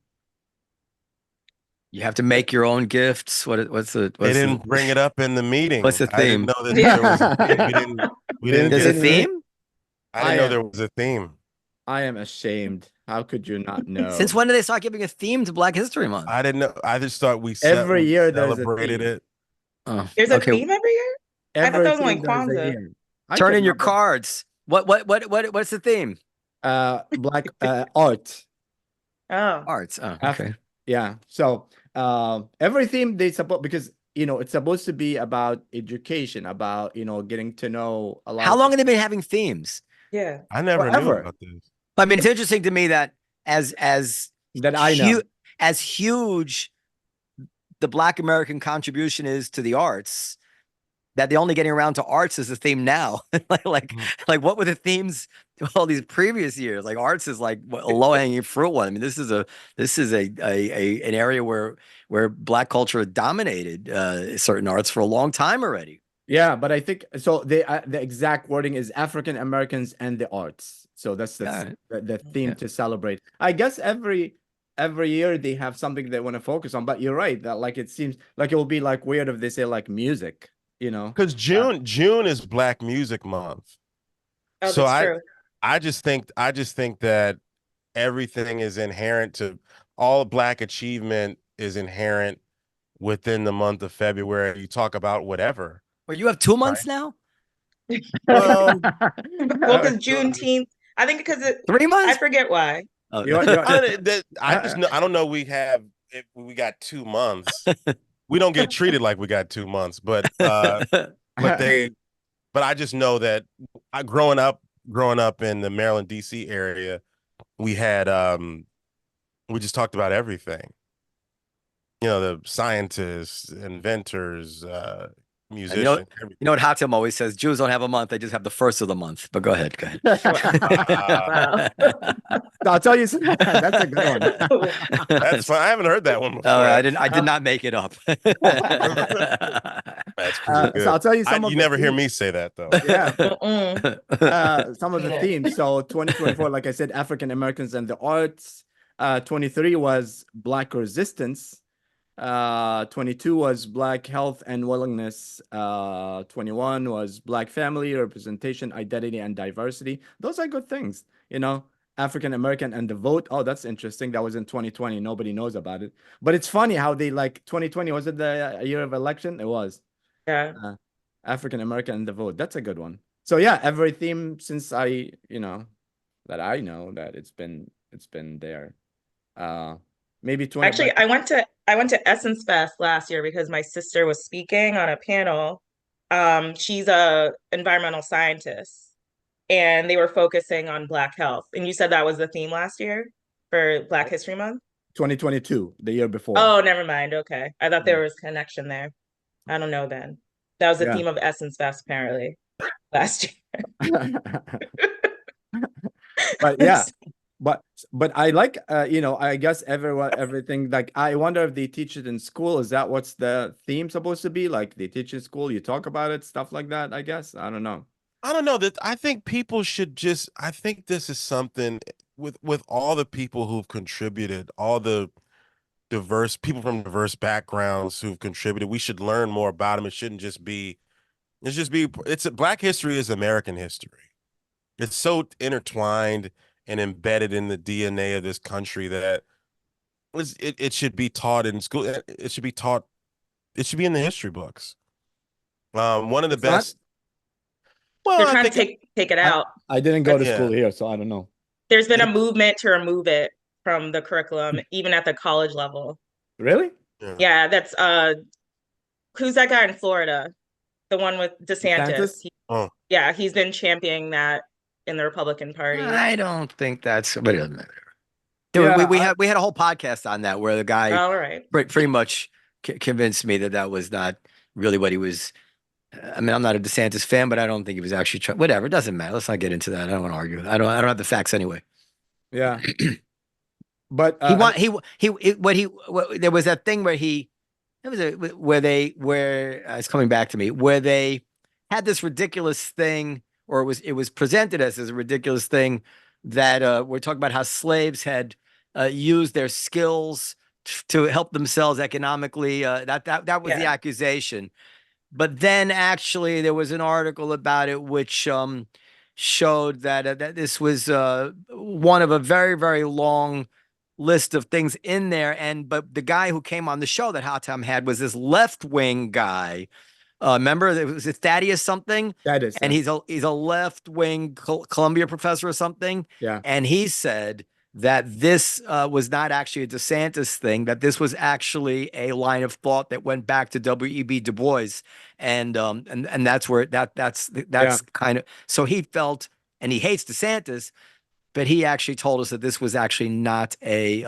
S2: You have to make your own gifts. What's
S4: they didn't bring it up in the meeting.
S2: What's the theme?
S4: I didn't know that there was a theme. We didn't
S2: There's a theme?
S4: I didn't know there was a theme.
S1: I am ashamed. How could you not
S2: Since
S1: know?
S2: when did they start giving a theme to Black History Month?
S4: I didn't know. I just thought we
S1: Every year there's a
S4: celebrated
S1: theme.
S4: it.
S2: Oh,
S3: There's a
S2: okay.
S3: theme every year? I thought
S1: Every
S3: that was only
S1: theme there's a
S3: Kwanzaa.
S1: year. I
S2: Turn in your
S1: cannot
S2: cards. What's the theme?
S1: Black art.
S3: Oh,
S2: Arts. Oh,
S1: Af-
S2: okay.
S1: Yeah. So every theme they support, because it's supposed to be about education, about getting to know a lot
S2: How
S1: of
S2: long have they been having themes?
S3: yeah.
S4: I never knew
S1: Forever.
S4: about this.
S2: I mean, it's interesting to me that as
S1: that I know.
S2: as huge the Black American contribution is to the arts, that they're only getting around to arts as a theme now. like what were the themes all these previous years? Like arts is like a low hanging fruit one. I mean, this is an area where Black culture dominated certain arts for a long time already.
S1: Yeah, but I think so. The exact wording is African Americans and the arts. So that's the theme to celebrate. I guess every year they have something they want to focus on. But you're right that like it seems like it will be like weird if they say like music.
S4: Because June is Black Music Month.
S3: Oh,
S4: So
S3: that's true.
S4: I just think that everything is inherent to all Black achievement is inherent within the month of February. You talk about whatever.
S2: Well, you have 2 months now?
S4: Well,
S3: Because Juneteenth, I think because
S2: 3 months?
S3: I forget why.
S2: Oh,
S4: I just know. I don't know. We got 2 months. We don't get treated like we got 2 months, but I just know that growing up in the Maryland, DC area, we had we just talked about everything. The scientists, inventors, musicians.
S2: You know what Hatem always says? Jews don't have a month; they just have the first of the month. But go ahead.
S3: Wow.
S1: I'll tell you something. That's a good one.
S4: That's fine. I haven't heard that one before.
S2: I did not make it up.
S4: That's pretty good.
S1: So I'll tell you
S4: You never hear me say that though.
S1: Yeah. Some of the themes. So 2024, like I said, African Americans and the arts. 23 was Black resistance. 22 was Black health and wellness. 21 was Black family representation, identity, and diversity. Those are good things, African American and the vote. Oh, that's interesting. That was in 2020. Nobody knows about it. But it's funny how they 2020, was it the year of election? It was.
S3: Yeah.
S1: African American and the vote. That's a good one. So yeah, every theme since that I know that it's been there. Maybe 20.
S3: Actually, I went to Essence Fest last year because my sister was speaking on a panel. She's a environmental scientist, and they were focusing on Black health. And you said that was the theme last year for Black History Month?
S1: 2022, the year before.
S3: Oh, never mind. Okay. I thought there was connection there. I don't know then. That was the theme of Essence Fest apparently last year.
S1: But yeah. But I like I guess everything, like I wonder if they teach it in school. Is that what's the theme supposed to be? Like they teach in school, you talk about it, stuff like that, I guess. I don't know.
S4: I think people should I think this is something with all the people who've contributed, all the diverse people from diverse backgrounds who've contributed. We should learn more about them. It shouldn't just be Black history is American history. It's so intertwined and embedded in the DNA of this country that it should be taught in school. It should be taught. It should be in the history books. One of the best.
S3: Well, they're trying to take it out.
S1: I didn't go to school here, so I don't know.
S3: There's been a movement to remove it from the curriculum, even at the college level.
S1: Really?
S3: Yeah, that's who's that guy in Florida? The one with DeSantis. Yeah, he's been championing that in the Republican Party.
S2: I don't think that's, but it doesn't matter. We had a whole podcast on that where the guy pretty much convinced me that was not really what he was. I mean, I'm not a DeSantis fan, but I don't think he was actually trying. Whatever, it doesn't matter. Let's not get into that. I don't want to argue. I don't have the facts anyway.
S1: Yeah. But
S2: there was that thing where it's coming back to me, where they had this ridiculous thing, or it was presented as a ridiculous thing that we're talking about how slaves had used their skills to help themselves economically. That was the accusation. But then actually there was an article about it which showed that this was one of a very, very long list of things in there. But the guy who came on the show that Hatem had was this left-wing guy. Remember, it was Thaddeus something, and he's a left-wing Columbia professor or something.
S1: Yeah,
S2: and he said that this was not actually a DeSantis thing, that this was actually a line of thought that went back to W.E.B. Du Bois, and that's where that's kind of, so he felt, and he hates DeSantis, but he actually told us that this was actually not a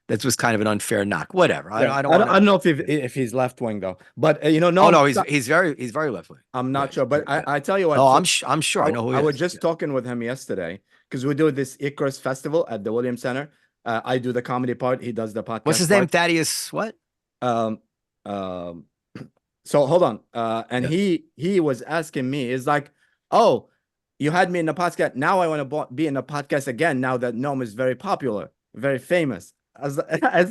S2: that was kind of an unfair knock. Whatever.
S1: Yeah.
S2: I don't
S1: know if he's left wing though, but
S2: no. Oh no, he's very left wing.
S1: I'm not sure, but I tell you what.
S2: Oh, I'm sure. I know who he is.
S1: I was just talking with him yesterday because we do this Icarus festival at the Williams Center. I do the comedy part. He does the podcast.
S2: What's his name? Thaddeus what?
S1: So hold on. And he was asking me, is like, oh, you had me in the podcast. Now I want to be in the podcast again. Now that Noam is very popular, very famous. As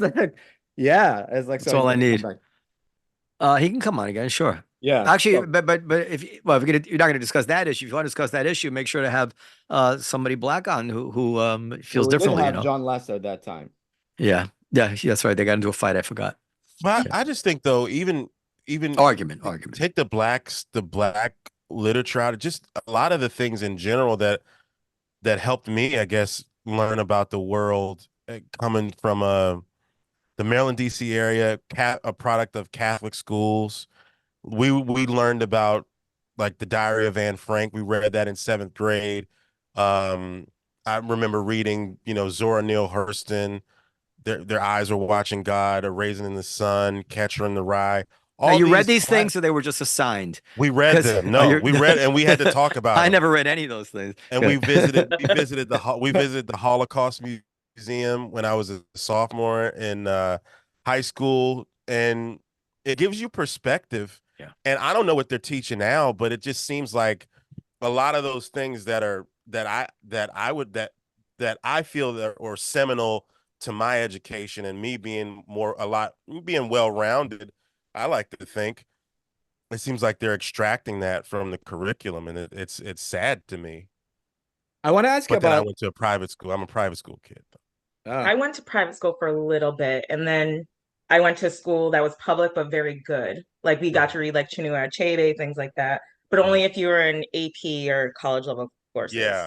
S1: like, yeah, it's like,
S2: that's all I need. He can come on again, sure.
S1: Yeah,
S2: actually, so, but if you're not going to discuss that issue, if you want to discuss that issue, make sure to have somebody black on who feels differently.
S1: You know, John Lester at that time.
S2: Yeah, that's right. They got into a fight. I forgot.
S4: But I just think though, even
S2: argument.
S4: Take the black literature out of just a lot of the things in general that helped me, I guess, learn about the world, coming from the Maryland, D.C. area, a product of Catholic schools. We learned about like the Diary of Anne Frank. We read that in 7th grade. I remember reading, Zora Neale Hurston, Their Eyes Are Watching God, A Raisin in the Sun, Catcher in the Rye.
S2: Now, you read these things, or they were just assigned?
S4: We read them. No, we read, and we had to talk about them.
S2: I never read any of those things.
S4: And we visited the Holocaust Museum when I was a sophomore in high school, and it gives you perspective.
S2: Yeah.
S4: And I don't know what they're teaching now, but it just seems like a lot of those things that I feel that are seminal to my education and me being being well-rounded. I like to think it seems like they're extracting that from the curriculum, and it's sad to me.
S1: I want to ask you about.
S4: I went to a private school. I'm a private school kid.
S3: I went to private school for a little bit, and then I went to a school that was public but very good. Like we got to read like Chinua Achebe, things like that, but only if you were in AP or college level courses. Yeah.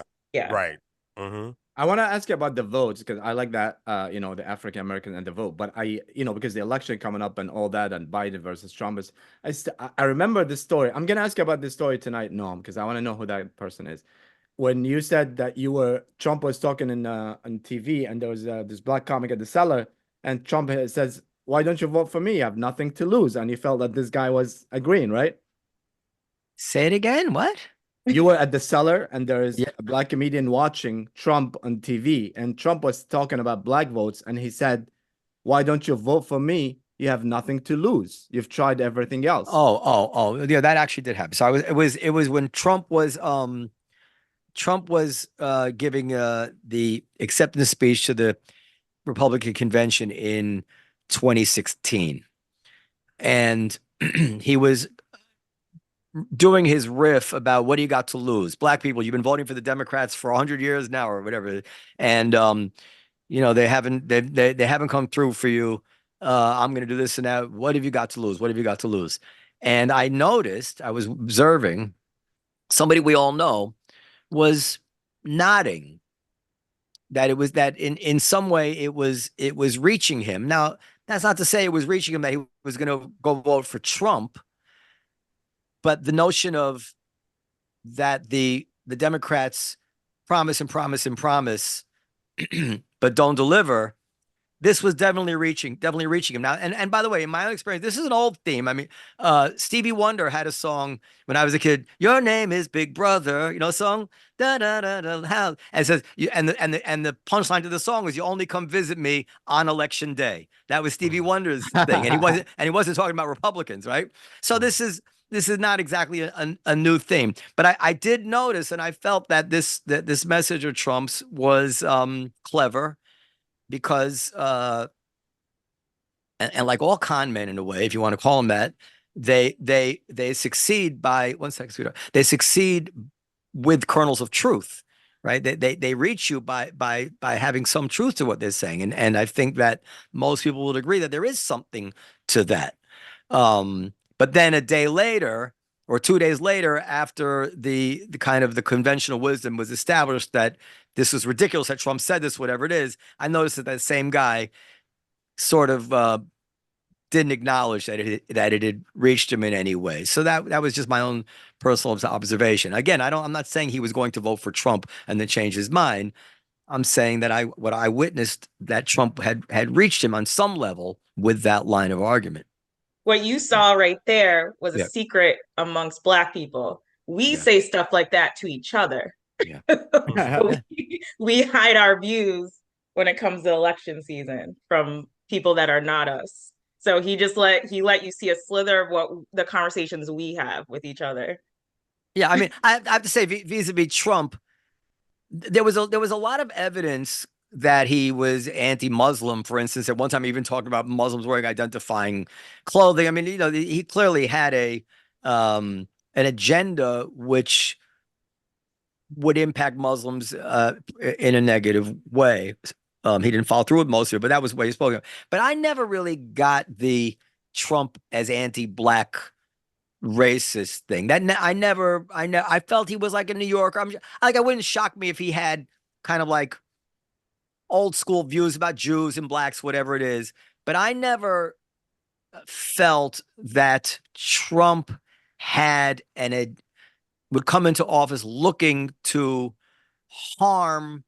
S4: Right. Mm-hmm.
S1: I want to ask you about the votes, because I like that, the African American and the vote. But because the election coming up and all that, and Biden versus Trump is, I remember this story. I'm gonna ask you about this story tonight, Noam, because I want to know who that person is. When you said that Trump was talking on TV, and there was this black comic at the cellar, and Trump says, "Why don't you vote for me? I have nothing to lose," and you felt that this guy was agreeing, right?
S2: Say it again. What?
S1: You were at the cellar, and there is a black comedian watching Trump on TV, and Trump was talking about black votes, and he said, "Why don't you vote for me? You have nothing to lose. You've tried everything else."
S2: Oh, yeah, that actually did happen. So it was when Trump was giving the acceptance speech to the Republican convention in 2016, and he was doing his riff about what do you got to lose? Black people, you've been voting for the Democrats for 100 years now, or whatever, and they haven't come through for you. I'm going to do this and that. What have you got to lose? What have you got to lose? And I noticed, I was observing, somebody we all know was nodding, that it was that in some way it was reaching him. Now, that's not to say it was reaching him that he was going to go vote for Trump. But the notion of that the Democrats promise and promise and promise, but don't deliver, this was definitely reaching him. Now, and by the way, in my own experience, this is an old theme. I mean, Stevie Wonder had a song when I was a kid. Your name is Big Brother, song. Da da da da. How? And it says, and the punchline to the song was, "You only come visit me on election day." That was Stevie Wonder's thing, and he wasn't talking about Republicans, right? So this is not exactly a new theme, but I did notice, and I felt that this message of Trump's was clever, because and like all con men in a way, if you want to call them that, they succeed by with kernels of truth, right? They reach you by having some truth to what they're saying, and I think that most people would agree that there is something to that. But then a day later or 2 days later, after the kind of the conventional wisdom was established that this was ridiculous that Trump said this, whatever it is, I noticed that same guy sort of didn't acknowledge that it had reached him in any way. So that was just my own personal observation. Again, I'm not saying he was going to vote for Trump and then change his mind. I'm saying that what I witnessed, that Trump had reached him on some level with that line of argument.
S3: What you saw right there was a
S2: Yeah.
S3: secret amongst Black people. We
S2: Yeah.
S3: say stuff like that to each other.
S2: Yeah.
S3: we hide our views when it comes to election season from people that are not us. So he let you see a slither of what the conversations we have with each other.
S2: Yeah, I mean, I have to say, vis-a-vis Trump, there was a lot of evidence that he was anti-Muslim. For instance, at one time, he even talked about Muslims wearing identifying clothing. I mean, he clearly had an agenda which would impact Muslims in a negative way. He didn't follow through with most of it, but that was what he spoke of. But I never really got the Trump as anti-Black racist thing. I felt he was like a New Yorker. It wouldn't shock me if he had kind of like old school views about Jews and Blacks, whatever it is. But I never felt that Trump would come into office looking to harm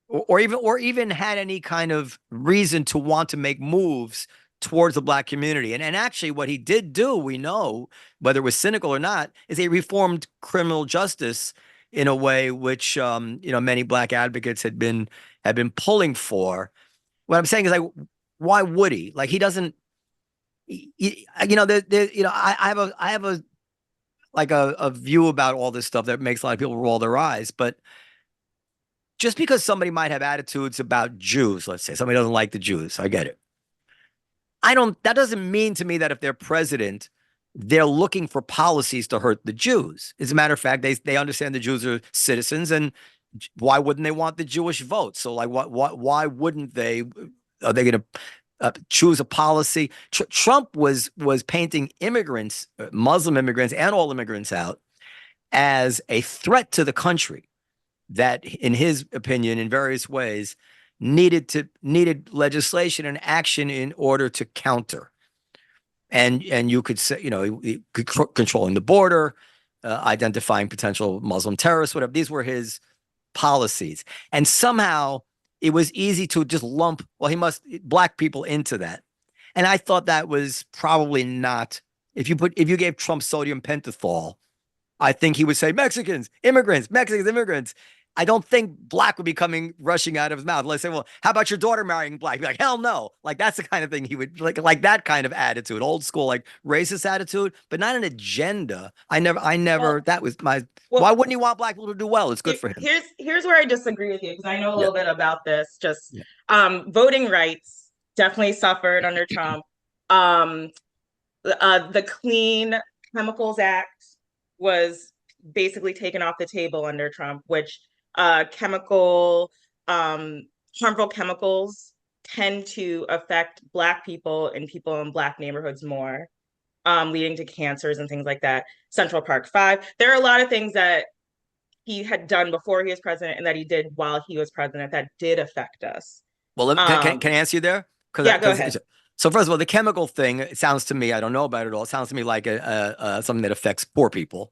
S2: or even had any kind of reason to want to make moves towards the Black community. And actually what he did do, we know, whether it was cynical or not, is he reformed criminal justice in a way which many Black advocates had been pulling for. What I'm saying is, like, why would he? Like, he doesn't, I have a view about all this stuff that makes a lot of people roll their eyes. But just because somebody might have attitudes about Jews, let's say somebody doesn't like the Jews, I get it. That doesn't mean to me that if they're president, they're looking for policies to hurt the Jews. As a matter of fact, they understand the Jews are citizens, and why wouldn't they want the Jewish vote? So, like, why wouldn't they? Are they going to choose a policy? Trump was painting immigrants, Muslim immigrants, and all immigrants out as a threat to the country that, in his opinion, in various ways, needed legislation and action in order to counter. And you could say, controlling the border, identifying potential Muslim terrorists, whatever. These were his policies. And somehow it was easy to just lump, he must Black people into that. And I thought that was probably not, if you gave Trump sodium pentothal, I think he would say Mexicans, immigrants. I don't think Black would be rushing out of his mouth. Let's say, well, how about your daughter marrying Black? Be like, hell no. Like, that's the kind of thing he would like that kind of attitude, old school, like racist attitude, but not an agenda. I never, that was my, why wouldn't he want Black people to do well? It's good for him.
S3: Here's where I disagree with you, because I know a little bit about this. Just voting rights definitely suffered under Trump. The Clean Chemicals Act was basically taken off the table under Trump, which harmful chemicals tend to affect Black people and people in Black neighborhoods more, leading to cancers and things like that. Central Park 5. There are a lot of things that he had done before he was president and that he did while he was president that did affect us.
S2: Well, can I answer you there?
S3: Go ahead.
S2: So first of all, the chemical thing, it sounds to me, I don't know about it all. It sounds to me like something that affects poor people.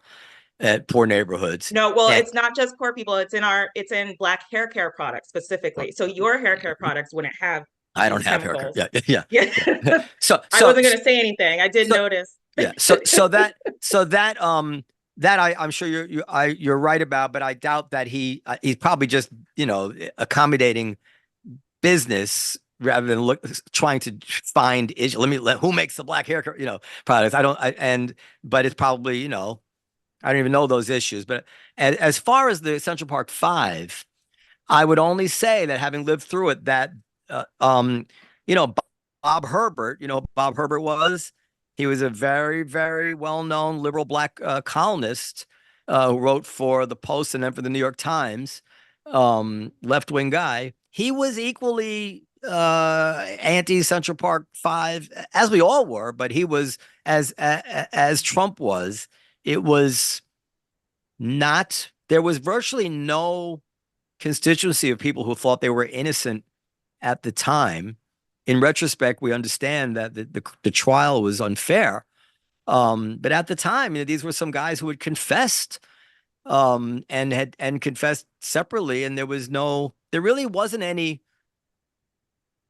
S2: Poor neighborhoods.
S3: No, well, it's not just poor people. It's in Black hair care products specifically. So your hair care products wouldn't have.
S2: I don't have hair care. Yeah. So
S3: I wasn't going to say anything. I did notice.
S2: Yeah. So that I'm sure you're right about, but I doubt that he's probably just accommodating business rather than trying to find issue. Who makes the Black hair care products. But it's probably I don't even know those issues. But as far as the Central Park 5, I would only say that, having lived through it, that, Bob Herbert, Bob Herbert he was a very, very well-known liberal Black columnist who wrote for the Post and then for the New York Times, left-wing guy, he was equally anti-Central Park 5, as we all were, but he was, as Trump was. It was not, there was virtually no constituency of people who thought they were innocent at the time. In retrospect, we understand that the trial was unfair. But at the time, these were some guys who had confessed, and confessed separately, and there really wasn't any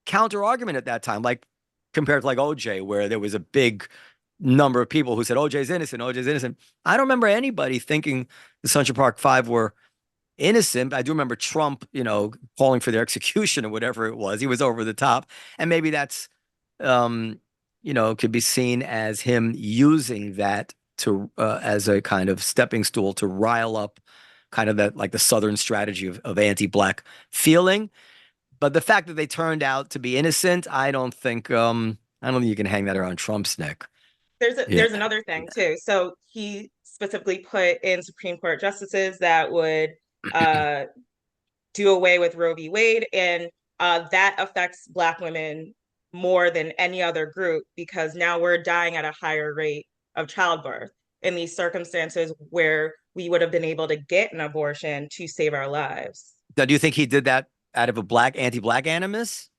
S2: counter argument at that time, like compared to like OJ, where there was a big number of people who said OJ's innocent, OJ's innocent. I don't remember anybody thinking the Central Park 5 were innocent. I do remember Trump, calling for their execution or whatever it was. He was over the top, and maybe that's, could be seen as him using that to as a kind of stepping stool to rile up kind of that, like the Southern strategy of anti-Black feeling. But the fact that they turned out to be innocent, I don't think you can hang that around Trump's neck.
S3: There's another thing too. So he specifically put in Supreme Court justices that would do away with Roe v. Wade, and that affects Black women more than any other group, because now we're dying at a higher rate of childbirth in these circumstances where we would have been able to get an abortion to save our lives.
S2: Now, do you think he did that out of a anti-Black animus?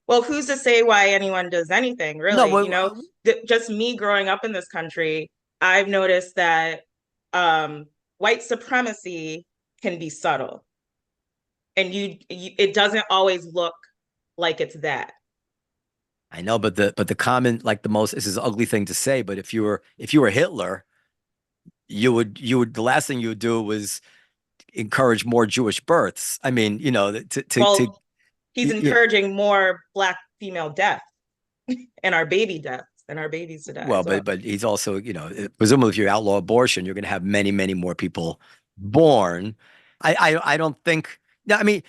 S3: Well, who's to say why anyone does anything, really?
S2: No, well,
S3: just me growing up in this country, I've noticed that white supremacy can be subtle, and it doesn't always look like it's that.
S2: I know, but the common, like, this is an ugly thing to say, but if you were Hitler, you would the last thing you would do was encourage more Jewish births. I mean,
S3: he's encouraging more Black female deaths and our baby deaths and our babies to die.
S2: Well, but he's also, presumably if you outlaw abortion, you're going to have many, many more people born. I don't think. No, I mean,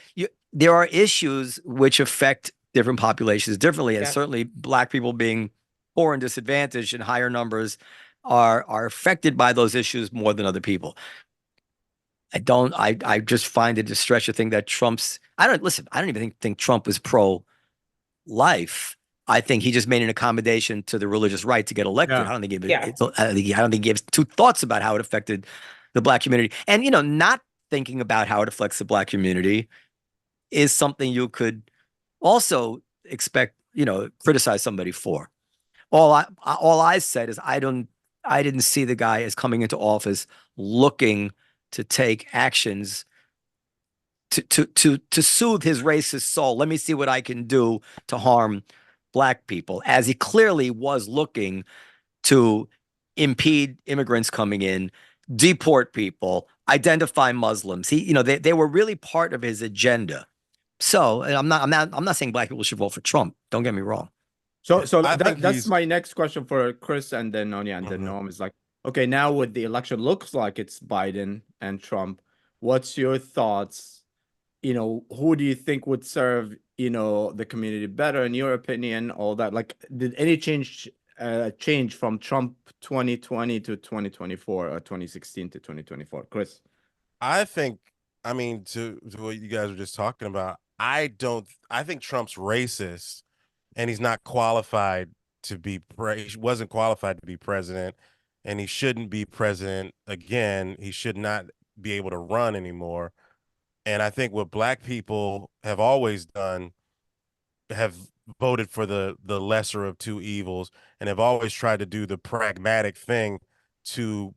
S2: there are issues which affect different populations differently, and certainly Black people being poor and disadvantaged in higher numbers are affected by those issues more than other people. I just find it a stretch to think that I don't even think Trump was pro-life. I think he just made an accommodation to the religious right to get elected. I don't think he gives two thoughts about how it affected the Black community. And, not thinking about how it affects the Black community is something you could also expect, criticize somebody for. All I said is I didn't see the guy as coming into office looking to take actions to soothe his racist soul. Let me see what I can do to harm Black people, as he clearly was looking to impede immigrants coming in, deport people, identify Muslims. They were really part of his agenda. So, and I'm not saying Black people should vote for Trump. Don't get me wrong.
S1: So that's my next question for Chris, and then Nonye, and then Noam is like, okay, now with the election looks like it's Biden and Trump, what's your thoughts? Who do you think would serve, the community better in your opinion? All that, like, did any change from Trump 2020 to 2024 or 2016 to 2024? Chris?
S4: I think, to what you guys were just talking about, I think Trump's racist, and he's not qualified to be he wasn't qualified to be president, and he shouldn't be president again. He should not be able to run anymore. And I think what Black people have always done, have voted for the lesser of two evils, and have always tried to do the pragmatic thing to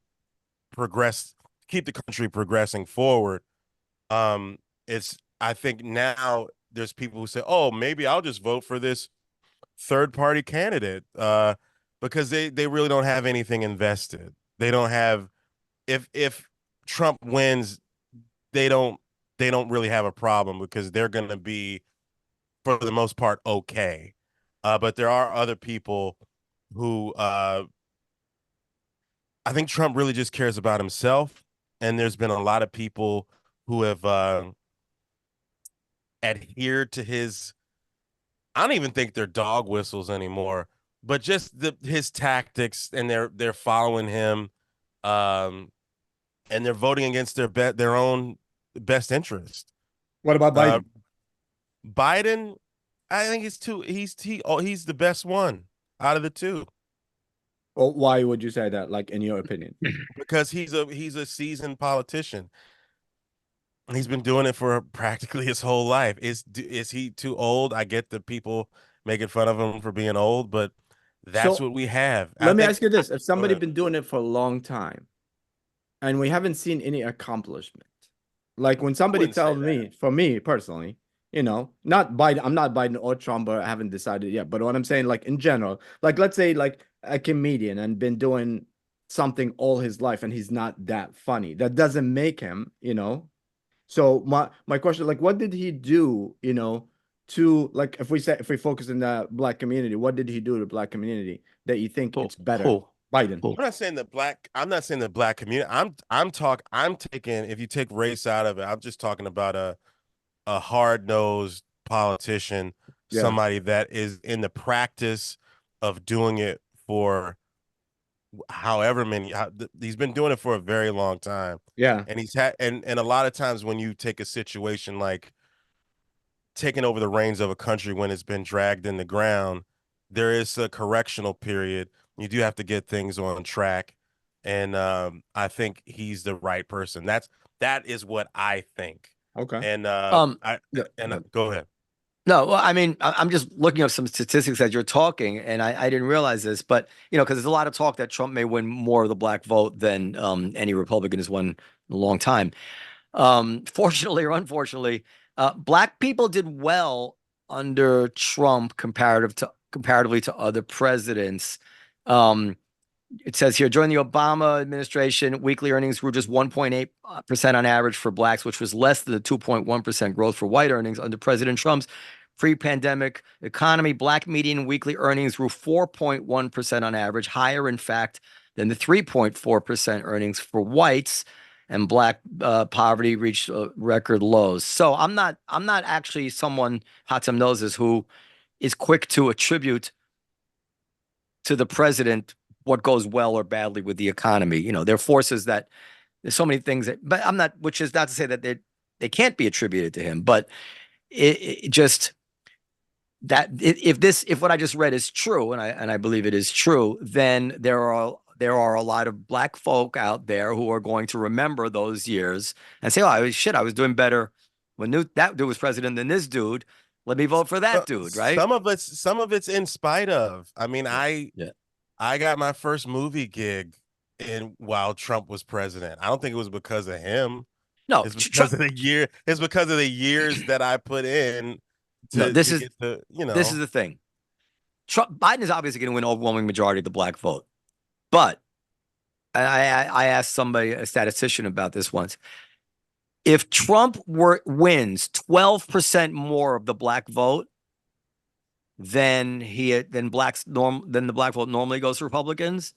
S4: keep the country progressing forward. I think now there's people who say, oh, maybe I'll just vote for this third party candidate, because they really don't have anything invested. They don't have, if Trump wins, they don't really have a problem, because they're going to be, for the most part, okay. But there are other people who, I think Trump really just cares about himself. And there's been a lot of people who have adhered to his, I don't even think they're dog whistles anymore, but just his tactics, and they're following him. and they're voting against their own best interest.
S1: What about
S4: Uh,
S1: Biden?
S4: Biden, I think he's the best one out of the two.
S1: Well, why would you say that? Like, in your opinion?
S4: Because he's a seasoned politician. He's been doing it for practically his whole life. Is he too old? I get the people making fun of him for being old, but that's
S1: So
S4: what we have. I
S1: let me
S4: think.
S1: ask you this: if
S4: Go
S1: somebody
S4: ahead.
S1: been doing it for a long time, and we haven't seen any accomplishment, like when
S4: I
S1: somebody
S4: wouldn't say
S1: tells
S4: that.
S1: me, for me personally, not Biden, I'm not Biden or Trump, or I haven't decided yet. But what I'm saying, like in general, like let's say like a comedian and been doing something all his life, and he's not that funny. That doesn't make him. So my question, like, what did he do, to, like, if we focus in the black community, what did he do to the black community that you think
S2: Who?
S1: it's better?
S2: Who?
S1: Biden.
S2: Who?
S4: I'm not saying the black community. I'm taking, if you take race out of it, I'm just talking about a hard-nosed politician,
S1: Yeah.
S4: somebody that is in the practice of doing it for however many he's been doing it for a very long time.
S1: Yeah.
S4: And he's had and a lot of times when you take a situation like taking over the reins of a country when it's been dragged in the ground, there is a correctional period. You do have to get things on track. And I think he's the right person. That is what I think.
S1: Okay.
S4: And I
S1: Yeah.
S4: and go ahead.
S2: No, well, I mean, I'm just looking up some statistics as you're talking, and I didn't realize this, but because there's a lot of talk that Trump may win more of the black vote than any Republican has won in a long time. Fortunately or unfortunately, black people did well under Trump comparatively to other presidents. Um, it says here, during the Obama administration, weekly earnings grew just 1.8% on average for blacks, which was less than the 2.1% growth for white earnings. Under President Trump's pre-pandemic economy, black median weekly earnings grew 4.1% on average, higher, in fact, than the 3.4% earnings for whites. And black poverty reached record lows. So I'm not actually someone, Hatem knows this, who is quick to attribute to the president what goes well or badly with the economy. There are forces that there's so many things that, but I'm not, which is not to say that they can't be attributed to him, but it just that if what I just read is true, and I believe it is true, then there are a lot of black folk out there who are going to remember those years and say, "Oh, I was doing better when that dude was president than this dude. Let me vote for that dude." Right?
S4: Some of it's in spite of. I mean,
S2: Yeah.
S4: I got my first movie gig while Trump was president. I don't think it was because of him.
S2: No,
S4: It's because of the year. It's because of the years that I put in
S2: no.
S4: to get the,
S2: This is the thing. Biden is obviously going to win an overwhelming majority of the black vote, but I asked somebody, a statistician, about this once. If Trump wins 12% more of the black vote than the black vote normally goes to Republicans,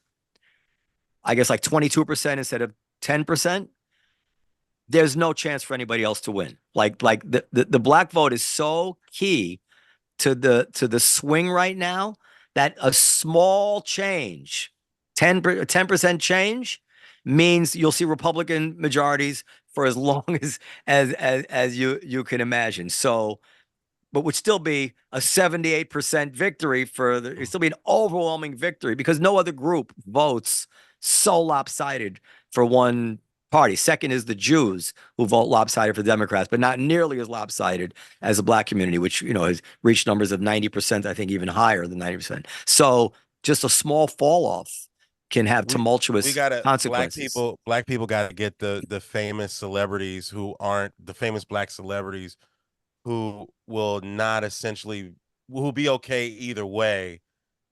S2: I guess like 22% instead of 10%, there's no chance for anybody else to win. Like the black vote is so key to the swing right now that a small change, 10% change, means you'll see Republican majorities for as long as you can imagine. So, but would still be a 78% victory it'd still be an overwhelming victory because no other group votes so lopsided for one party. Second is the Jews, who vote lopsided for Democrats, but not nearly as lopsided as the black community, which has reached numbers of 90%, I think even higher than 90%. So just a small fall off can have tumultuous consequences.
S4: Black people gotta get the famous celebrities who aren't the famous black celebrities who will not essentially who'll be okay either way,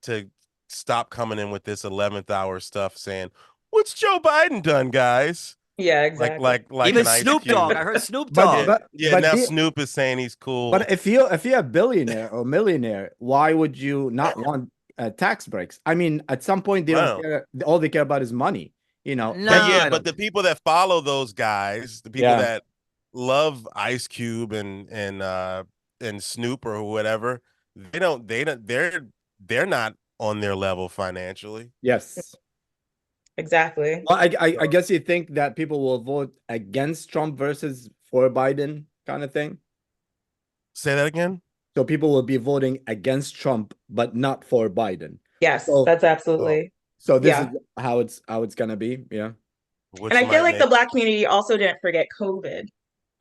S4: to stop coming in with this 11th hour stuff saying, "What's Joe Biden done, guys?"
S3: Yeah, exactly.
S4: Like
S2: Even
S4: an Ice
S2: Snoop Dogg,
S4: Cube.
S2: I heard Snoop
S1: But
S2: Dogg.
S4: Now Snoop is saying he's cool.
S1: But if you're a billionaire or millionaire, why would you not want tax breaks? I mean, at some point they don't care. All they care about is money.
S2: No,
S4: but the people that follow those guys, the people that love Ice Cube and Snoop or whatever, they're not on their level financially.
S1: Yes.
S3: Exactly.
S1: Well, I guess you think that people will vote against Trump versus for Biden kind of thing.
S4: Say that again.
S1: So people will be voting against Trump, but not for Biden.
S3: Yes,
S1: So,
S3: that's absolutely.
S1: so this
S3: Yeah.
S1: is how it's gonna be. Yeah.
S4: Which
S3: And I feel
S4: might
S3: like the
S4: make
S3: Black community also didn't forget COVID.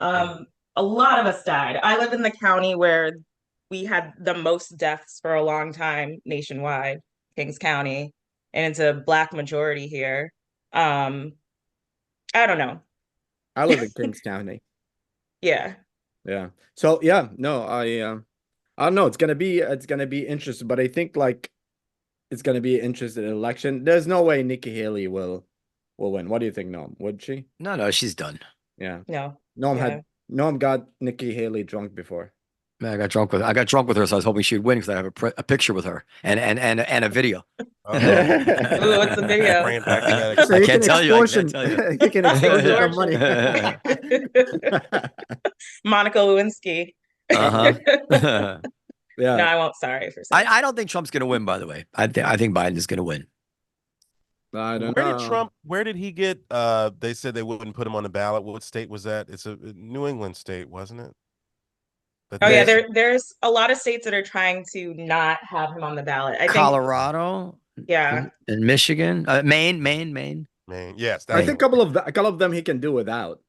S3: A lot of us died. I live in the county where we had the most deaths for a long time nationwide, Kings County, and it's a Black majority here. I don't know.
S1: I live in Kings County.
S3: Yeah.
S1: Yeah. So yeah, no, I don't know. It's gonna be interesting, but I think like it's gonna be an interesting election. There's no way Nikki Haley will win. What do you think, Noam? Would she?
S2: No, she's done.
S1: Yeah.
S3: No.
S1: Noam got Nikki Haley drunk before.
S2: Man, I got drunk with her, so I was hoping she'd win because I have a picture with her and a video.
S3: Ooh, what's the video?
S4: Bring it back to that.
S1: So
S2: I
S1: you
S2: can't
S1: can
S2: tell you. I
S1: extortion.
S2: can't tell you.
S1: You can extortion some money.
S3: Monica Lewinsky.
S2: Uh-huh.
S1: Yeah.
S3: No, I won't. Sorry for saying.
S2: I don't think Trump's going to win, by the way. I think Biden is going to win.
S1: I don't
S4: Where
S1: know.
S4: did Trump? Where did he get? They said they wouldn't put him on the ballot. What state was that? It's a New England state, wasn't it? That
S3: Oh yeah,
S4: they-
S3: there's a lot of states that are trying to not have him on the ballot. I think,
S2: Colorado,
S3: yeah,
S2: and Michigan, Maine.
S4: Man, yes,
S1: I
S4: that's
S1: think a couple of them he can do without.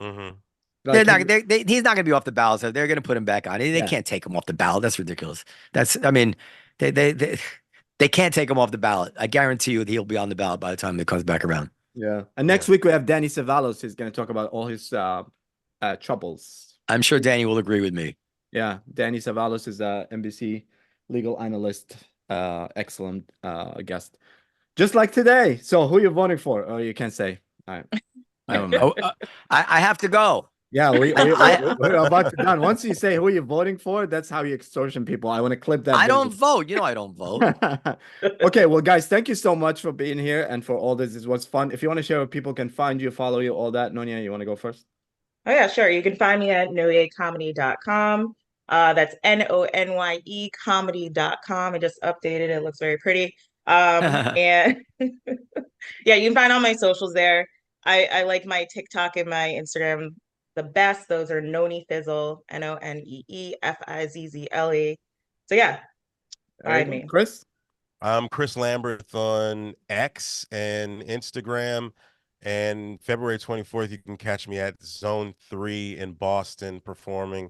S4: Mm-hmm.
S2: They're
S1: Like,
S2: not. He's not going to be off the ballot, so they're going to put him back on. They
S1: Yeah.
S2: can't take him off the ballot. That's ridiculous. I mean, they can't take him off the ballot. I guarantee you that he'll be on the ballot by the time it comes back around.
S1: yeah. And next week we have Danny Cevallos. He's going to talk about all his troubles.
S2: I'm sure Danny will agree with me.
S1: Yeah, Danny Cevallos is a NBC legal analyst. Excellent guest. Just like today. So who you voting for? Oh, you can't say. All right.
S2: I don't know. I have to go.
S1: Yeah, we're about to done. Once you say who you're voting for, that's how you extortion people. I want to clip that.
S2: I
S1: video.
S2: don't vote. You know I don't vote.
S1: Okay, well, guys, thank you so much for being here and for all this. This was fun. If you want to share where people can find you, follow you, all that, Nonye, you want to go first?
S3: Oh yeah, sure. You can find me at nonyecomedy.com. That's NONYE comedy.com. I just updated it. It looks very pretty. And yeah, you can find all my socials there. I like my TikTok and my Instagram the best. Those are Noni Fizzle, NONEEFIZZLE. So yeah, find me.
S1: Chris?
S4: I'm Chris Lamberth on X and Instagram. And February 24th, you can catch me at Zone 3 in Boston performing.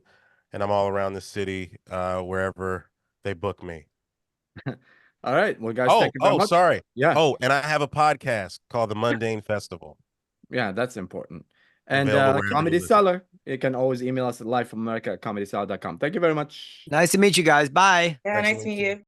S4: And I'm all around the city, wherever they book me.
S1: All right. Well, guys, thank you very much.
S4: Sorry.
S1: Yeah.
S4: Oh, and I have a podcast called The Mundane Festival.
S1: Yeah, that's important. And
S4: Available wherever
S1: Comedy
S4: you listen.
S1: Cellar, you can always email us at LiveFromAmericaPodcast@comedycellar.com. Thank you very much.
S2: Nice to meet you guys. Bye.
S3: Yeah, nice to meet you.